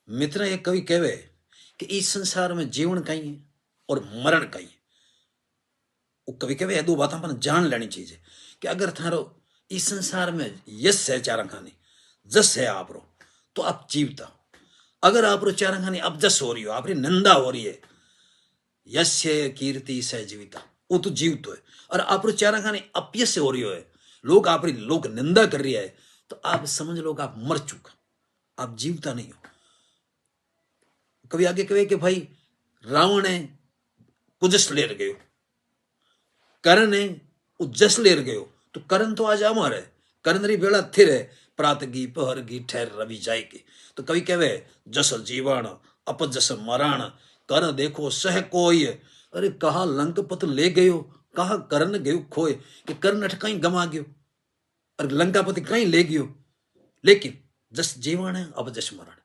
मित्र एक कवि कहवे कि इस संसार में जीवन कहीं है और मरण कहीं है। वो कवि कहवे दो बात अपन जान लेनी चाहिए कि अगर थारो इस संसार में यश है चारा खानी, जस है आप रो, तो आप जीवता। अगर आप रो चारा खानी अब जस हो रही हो, आपकी निंदा हो रही है, यश कीर्ति से जीविता, वो तो जीव तो है। और आप रो चारा खानी अपयश हो रही है, लोग आप लोग निंदा कर रही है, तो आप समझ लो आप मर चुका, आप जीवता नहीं हो। कभी आगे कहे कि भाई रावण है कुजस लेर गयो, करण है उजस लेर गयो, तो करण तो आज अमर है, करण री बेड़ा थिर है, प्रात गी पहर गी ठहर रवि जाएगी। तो कवि कहवे जस जीवन अप जस मरण, कर देखो सह कोई। अरे कहा लंकपत ले गयो, कहा करण गयो खोए, कि कर्ण अठ कहीं गमा गयो और लंकापति कहीं ले गयो, लेकिन जस जीवन है अब जस मरण।